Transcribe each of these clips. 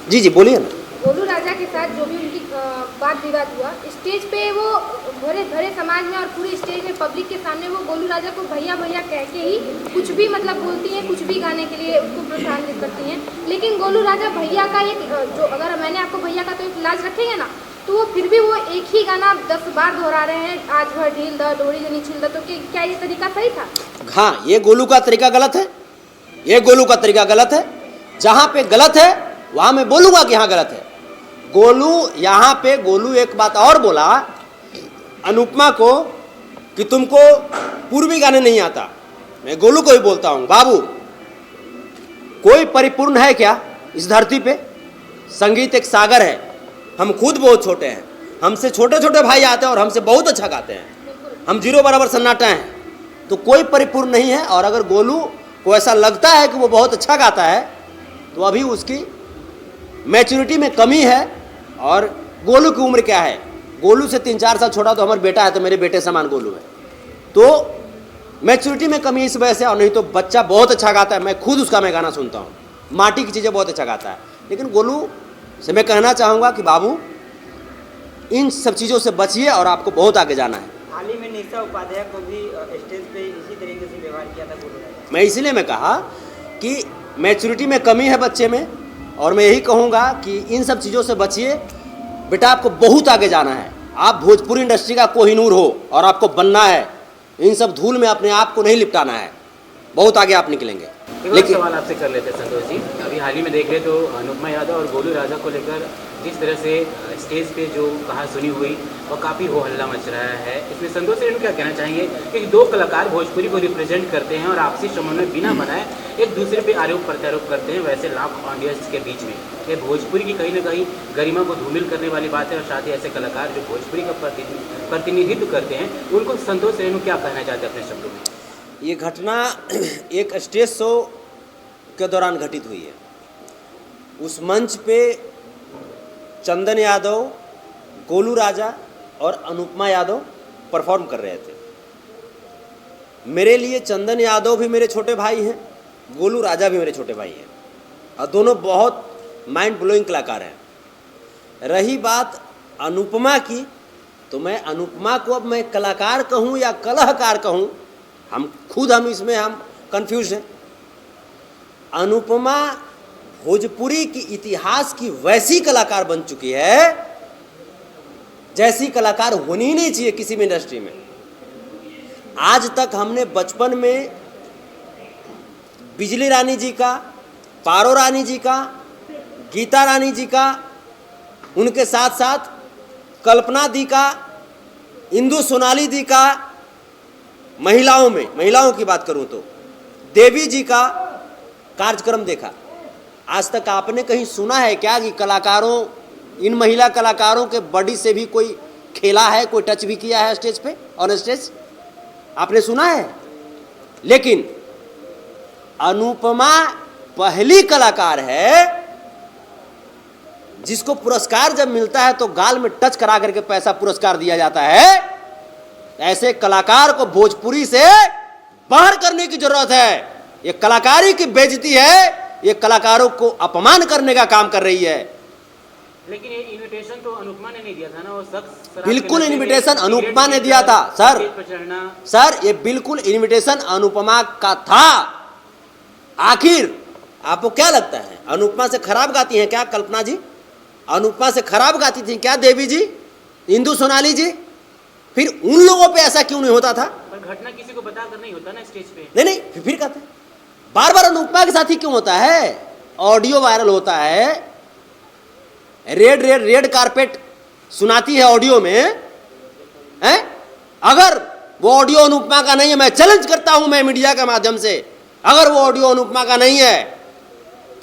जी जी बोलिए ना। गोलू राजा के साथ जो भी उनकी वाद विवाद हुआ, स्टेज पे वो भरे भरे समाज में और पूरे स्टेज में पब्लिक के सामने वो गोलू राजा को भैया भैया कह के ही कुछ भी मतलब बोलती हैं, कुछ भी गाने के लिए उसको प्रोत्साहित करती हैं। लेकिन गोलू राजा भैया का एक जो, अगर मैंने आपको भैया का तो एक लाज रखेंगे ना, तो वो फिर भी वो एक ही गाना 10 बार दोहरा रहे हैं, आज भर ढील द डोरी जनी छिल द। तो क्या ये तरीका सही था? हाँ, ये गोलू का तरीका गलत है, ये गोलू का तरीका गलत है। जहाँ पे गलत है वहाँ मैं बोलूँगा कि हाँ गलत है। गोलू यहाँ पे गोलू एक बात और बोला अनुपमा को कि तुमको पूर्वी गाने नहीं आता। मैं गोलू को ही बोलता हूँ, बाबू कोई परिपूर्ण है क्या इस धरती पे? संगीत एक सागर है, हम खुद बहुत छोटे हैं, हमसे छोटे छोटे भाई आते हैं और हमसे बहुत अच्छा गाते हैं, हम जीरो बराबर सन्नाटा हैं, तो कोई परिपूर्ण नहीं है। और अगर गोलू को ऐसा लगता है कि वो बहुत अच्छा गाता है तो अभी उसकी मैच्योरिटी में कमी है। और गोलू की उम्र क्या है? गोलू से 3-4 साल छोटा तो हमारा बेटा है, तो मेरे बेटे समान गोलू है। तो मैच्योरिटी में कमी इस वजह से, और नहीं तो बच्चा बहुत अच्छा गाता है, मैं खुद उसका मैं गाना सुनता हूँ, माटी की चीज़ें बहुत अच्छा गाता है। लेकिन गोलू से मैं कहना चाहूँगा कि बाबू इन सब चीज़ों से बचिए और आपको बहुत आगे जाना है। हाल ही में निशा उपाध्याय को भी स्टेज पे इसी तरीके से व्यवहार किया था गोलू राजा। मैं इसलिए मैं कहा कि मैच्योरिटी में कमी है बच्चे में, और मैं यही कहूँगा कि इन सब चीज़ों से बचिए। बेटा आपको बहुत आगे जाना है, आप भोजपुरी इंडस्ट्री का कोहिनूर हो और आपको बनना है। इन सब धूल में अपने आप को नहीं लिपटाना है, बहुत आगे आप निकलेंगे। लेकिन सवाल आपसे कर लेते हैं संतोष जी, अभी हाल ही में देख रहे तो अनुपमा यादव और गोलू राजा को लेकर जिस तरह से स्टेज पे जो कहा सुनी हुई और काफ़ी हो हल्ला मच रहा है, इसमें संतोष जी क्या कहना चाहेंगे कि दो कलाकार भोजपुरी को रिप्रेजेंट करते हैं और आपसी समन्वय बिना बनाए एक दूसरे पे आरोप प्रत्यारोप करते हैं, वैसे लाख ऑडियंस के बीच में ये भोजपुरी की कहीं ना कहीं गरिमा को धूमिल करने वाली बात है। और साथ ही ऐसे कलाकार जो भोजपुरी का प्रतिनिधित्व करते हैं, उनको संतोष रेणु क्या कहना चाहते हैं अपने शब्दों में? ये घटना एक स्टेज शो के दौरान घटित हुई है। उस मंच पे चंदन यादव, गोलू राजा और अनुपमा यादव परफॉर्म कर रहे थे। मेरे लिए चंदन यादव भी मेरे छोटे भाई हैं, गोलू राजा भी मेरे छोटे भाई हैं, और दोनों बहुत माइंड ब्लोइंग कलाकार हैं। रही बात अनुपमा की, तो मैं अनुपमा को अब मैं कलाकार कहूँ या कलाकार कहूँ, हम इसमें हम कंफ्यूज हैं। अनुपमा भोजपुरी की इतिहास की वैसी कलाकार बन चुकी है जैसी कलाकार होनी ही नहीं चाहिए किसी भी इंडस्ट्री में। आज तक हमने बचपन में बिजली रानी जी का, पारो रानी जी का, गीता रानी जी का, उनके साथ साथ कल्पना दी का, इंदु सोनाली दी का, महिलाओं की बात करूं तो देवी जी का कार्यक्रम देखा। आज तक आपने कहीं सुना है क्या कि कलाकारों, इन महिला कलाकारों के बॉडी से भी कोई खेला है, कोई टच भी किया है स्टेज पे, ऑन स्टेज? आपने सुना है? लेकिन अनुपमा पहली कलाकार है जिसको पुरस्कार जब मिलता है तो गाल में टच करा करके पैसा पुरस्कार दिया जाता है। ऐसे कलाकार को भोजपुरी से बाहर करने की जरूरत है। ये कलाकारी की बेइज्जती है, ये कलाकारों को अपमान करने का काम कर रही है। लेकिन ये इनविटेशन तो अनुपमा ने नहीं दिया था ना, वो शख्स बिल्कुल इनविटेशन अनुपमा ने दिया था सर, ये बिल्कुल इनविटेशन अनुपमा का था। आखिर आपको क्या लगता है अनुपमा से खराब गाती हैं क्या कल्पना जी? अनुपमा से खराब गाती थी क्या देवी जी, इंदु सोनाली जी? फिर उन लोगों पे ऐसा क्यों नहीं होता था? पर घटना किसी को बताकर नहीं होता ना स्टेज पे। नहीं, फिर कहते हैं बार बार अनुपमा के साथ ही क्यों होता है? ऑडियो वायरल होता है, रेड कारपेट सुनाती है ऑडियो में, हैं? अगर वो ऑडियो अनुपमा का नहीं है, मैं चैलेंज करता हूं मैं मीडिया के माध्यम से, अगर वो ऑडियो अनुपमा का नहीं है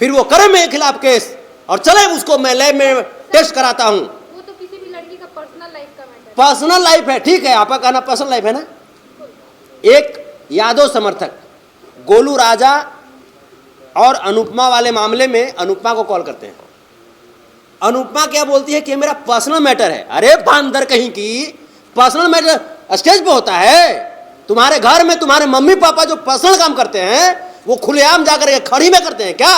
फिर वो करे मेरे खिलाफ केस और चले उसको मैं लैब में टेस्ट कराता हूं। वो तो किसी भी लड़की का पर्सनल लाइफ का मैटर, पर्सनल लाइफ है, ठीक है, आपका कहना पर्सनल लाइफ है ना। एक यादव समर्थक गोलू राजा और अनुपमा वाले मामले में अनुपमा को कॉल करते हैं। अनुपमा क्या बोलती है कि मेरा पर्सनल मैटर है। अरे बांदर कहीं की, पर्सनल मैटर स्टेज पे होता है। तुम्हारे घर में तुम्हारे मम्मी पापा जो पर्सनल काम करते हैं वो खुलेआम जाकर के खड़ी में करते हैं क्या?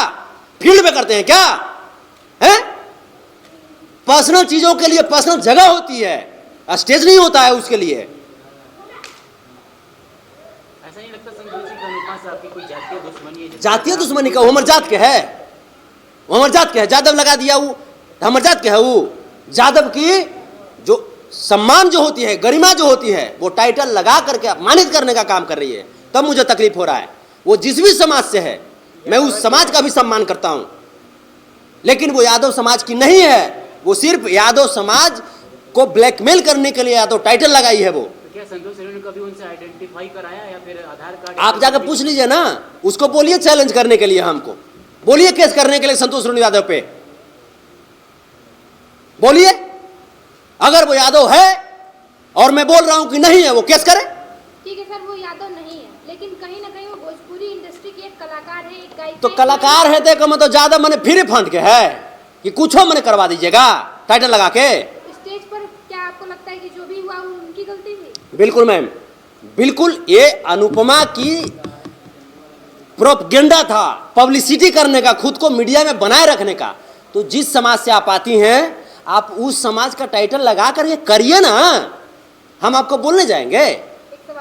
फील्ड में करते हैं क्या? हैं? पर्सनल चीजों के लिए पर्सनल जगह होती है, स्टेज नहीं होता है उसके लिए। ऐसा नहीं लगता संतोष जी अनुपमा से आपकी कोई जातीय दुश्मनी है? जातीय दुश्मनी का, वो हमारे जात के है, वो हमारे जात के है। यादव लगा दिया, वो हमारे जात के है। वो यादव की जो सम्मान जो होती है, गरिमा जो होती है, वो टाइटल लगा करके अपमानित करने का काम कर रही है, तब मुझे तकलीफ हो रहा है। वो जिस भी समाज से है, मैं उस समाज का भी सम्मान करता हूं, लेकिन वो यादव समाज की नहीं है। वो सिर्फ यादव समाज को ब्लैकमेल करने के लिए यादव टाइटल लगाई है। वो तो क्या संतोष रेणु ने कभी उनसे आइडेंटिफाई कराया या फिर आधार कार्ड? आप जाकर पूछ लीजिए ना, उसको बोलिए चैलेंज करने के लिए, हमको बोलिए केस करने के लिए संतोष रेणु यादव पे बोलिए। अगर वो यादव है और मैं बोल रहा हूं कि नहीं है, वो केस करे। ठीक है सर, वो यादव नहीं है, लेकिन कहीं ना कहीं वो भोजपुरी इंडस्ट्री के एक कलाकार है, एक गायक। तो कलाकार है देखो, मैं तो ज्यादा मैंने फ्री फंड के है कि कुछ हो मैंने करवा दीजिएगा टाइटल लगा के। स्टेज पर क्या आपको लगता है कि जो भी हुआ वो उनकी गलती थी? बिल्कुल मैम, बिल्कुल। ये अनुपमा की प्रोपगेंडा था, पब्लिसिटी करने का, खुद को मीडिया में बनाए रखने का। तो जिस समाज से आप आती हैं, आप उस समाज का टाइटल लगा कर ये करिए ना, हम आपको बोलने जाएंगे?